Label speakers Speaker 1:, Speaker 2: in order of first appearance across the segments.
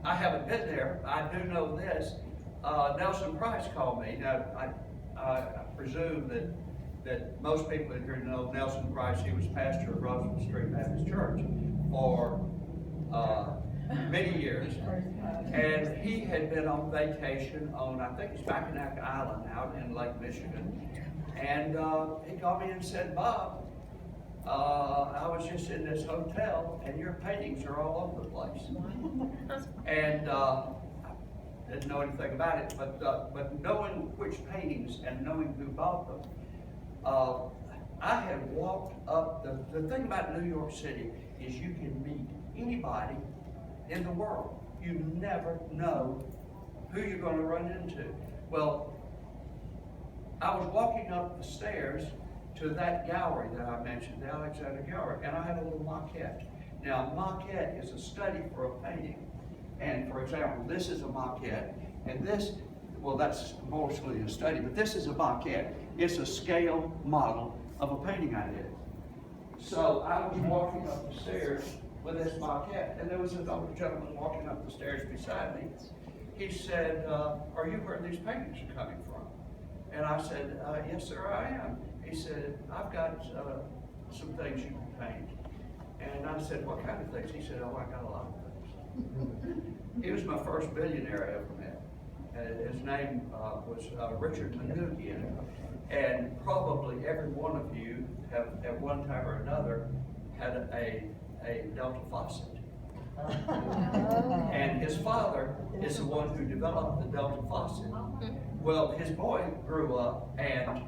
Speaker 1: I haven't been there. I do know this. Nelson Price called me. Now, I presume that most people in here know Nelson Price. He was pastor of Roosevelt Street Baptist Church for many years. And he had been on vacation on, I think it's Mackinac Island out in Lake Michigan. And he called me and said, Bob, I was just in this hotel and your paintings are all over the place. And I didn't know anything about it, but knowing which paintings and knowing who bought them, I had walked up, the thing about New York City is you can meet anybody in the world. You never know who you're going to run into. Well, I was walking up the stairs to that gallery that I mentioned, the Alexander Gallery, and I had a little maquette. Now, a maquette is a study for a painting. And for example, this is a maquette, and this, well, that's mostly a study, but this is a maquette. It's a scale model of a painting I did. So I was walking up the stairs with this maquette, and there was another gentleman walking up the stairs beside me. He said, are you where these paintings are coming from? And I said, yes, sir, I am. He said, I've got some things you can paint. And I said, what kind of things? He said, oh, I got a lot of things. He was my first billionaire I ever met. His name was Richard Manoogian. And probably every one of you have, at one time or another, had a Delta faucet. And his father is the one who developed the Delta faucet. Well, his boy grew up and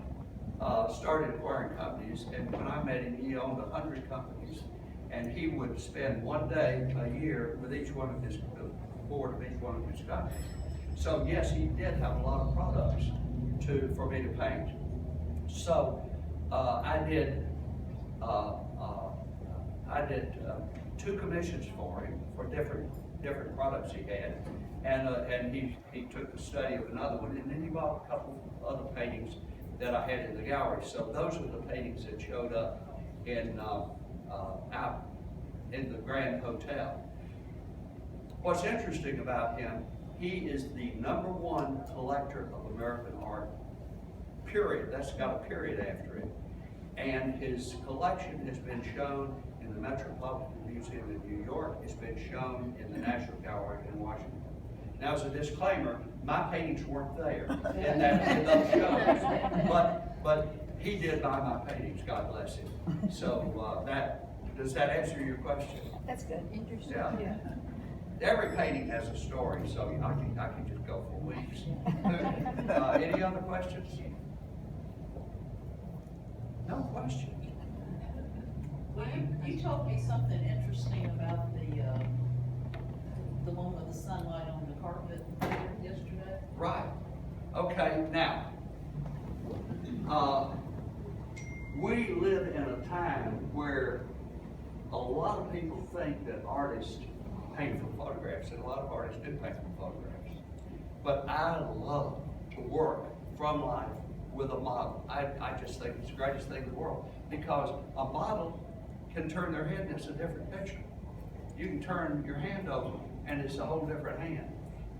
Speaker 1: started acquiring companies, and when I met him, he owned 100 companies, and he would spend one day a year with each one of his, board of each one of his companies. So yes, he did have a lot of products for me to paint. So I did 2 commissions for him for different products he had, and he took the study of another one, and then he bought a couple of other paintings that I had in the gallery. So those were the paintings that showed up in out in the Grand Hotel. What's interesting about him, he is the #1 collector of American art, period. That's got a period after it. And his collection has been shown in the Metropolitan Museum in New York. It's been shown in the National Gallery in Washington. Now, as a disclaimer, my paintings weren't there in those shows, but he did buy my paintings, God bless him. So does that answer your question?
Speaker 2: That's good. Interesting.
Speaker 1: Yeah. Every painting has a story, so I can just go for weeks. Any other questions? No questions.
Speaker 3: Well, you told me something interesting about the one with the sunlight on the carpet yesterday.
Speaker 1: Right. Okay, now, we live in a time where a lot of people think that artists paint from photographs, and a lot of artists do paint from photographs. But I love to work from life with a model. I just think it's the greatest thing in the world, because a model can turn their head and it's a different picture. You can turn your hand over and it's a whole different hand.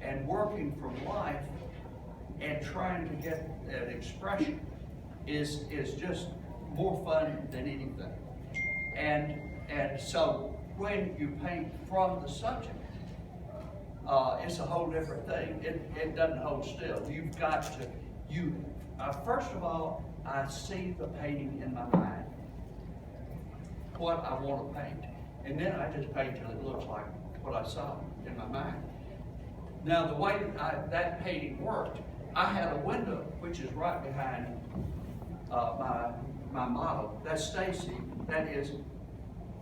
Speaker 1: And working from life and trying to get an expression is just more fun than anything. And so when you paint from the subject, it's a whole different thing. It doesn't hold still. You've got to, first of all, I see the painting in my mind, what I want to paint. And then I just paint till it looks like what I saw in my mind. Now, the way that painting worked, I had a window, which is right behind my model. That's Stacy. That is,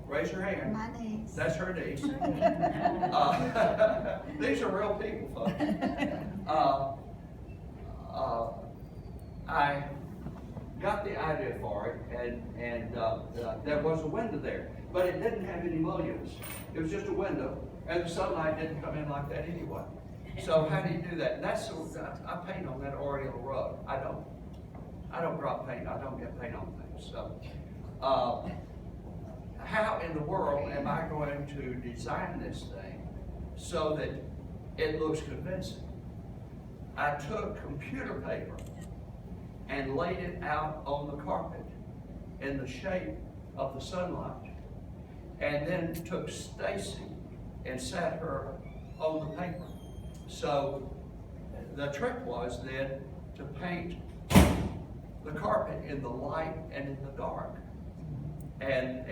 Speaker 1: raise your hand.
Speaker 2: My niece.
Speaker 1: That's her niece. These are real people, folks. I got the idea for it, and there was a window there, but it didn't have any mullions. It was just a window, and the sunlight didn't come in like that anyway. So how do you do that? I paint on that Oriental rug. I don't drop paint. I don't get paint on things. So how in the world am I going to design this thing so that it looks convincing. I took computer paper and laid it out on the carpet in the shape of the sunlight. And then took Stacy and sat her on the paper. So the trick was then to paint the carpet in the light and in the dark, and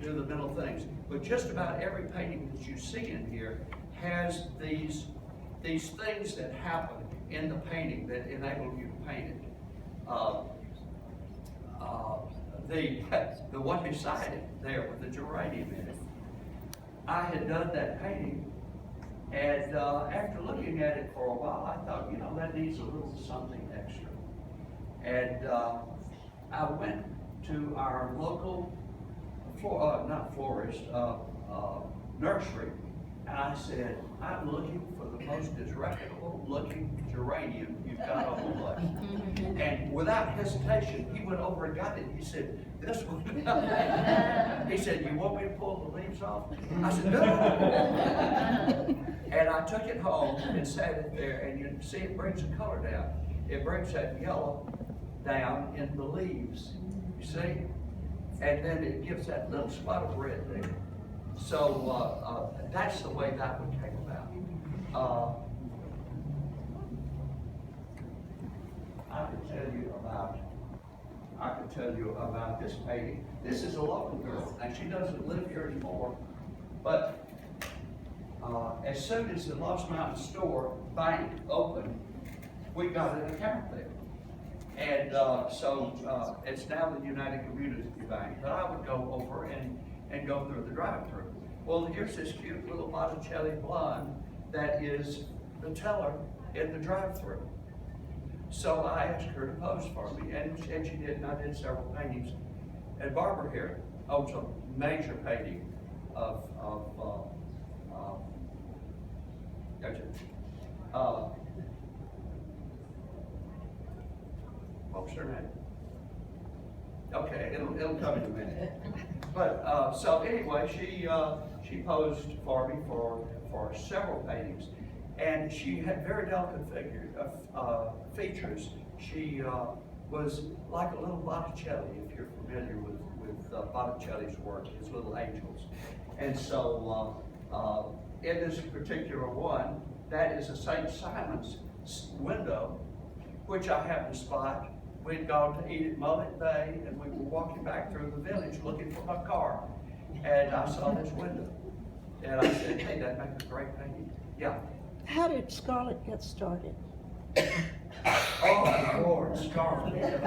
Speaker 1: do the middle things. But just about every painting that you see in here has these things that happen in the painting that enable you to paint it. The one beside it there with the geranium in it, I had done that painting, and after looking at it for a while, I thought, you know, that needs a little something extra. And I went to our local, nursery, and I said, I'm looking for the most disreputable looking geranium you've got on the place. And without hesitation, he went over and got it. He said, this one. He said, you want me to pull the leaves off? I said, no. And I took it home and sat it there, and you see it brings the color down. It brings that yellow down in the leaves, you see? And then it gives that little spot of red there. So that's the way that one came about. I could tell you about this painting. This is a local girl, and she doesn't live here anymore. But as soon as the Lost Mountain Store bank opened, we got an account there. And so it's now the United Community Bank. But I would go over and go through the drive-thru. Well, here's this cute little Botticelli blonde that is the teller in the drive-thru. So I asked her to pose for me, and she did, and I did several paintings. And Barbara here owns a major painting of what's her name? Okay, it'll come in a minute. But so anyway, she posed for me for several paintings, and she had very delicate features. She was like a little Botticelli, if you're familiar with Botticelli's work, his little angels. And so in this particular one, that is a St. Simon's window, which I happened to spot. We'd gone to eat at Mullet Bay, and we were walking back through the village looking for my car. And I saw this window. And I said, hey, that makes a great painting. Yeah.
Speaker 2: How did Scarlett get started?
Speaker 1: Oh, my Lord, Scarlett.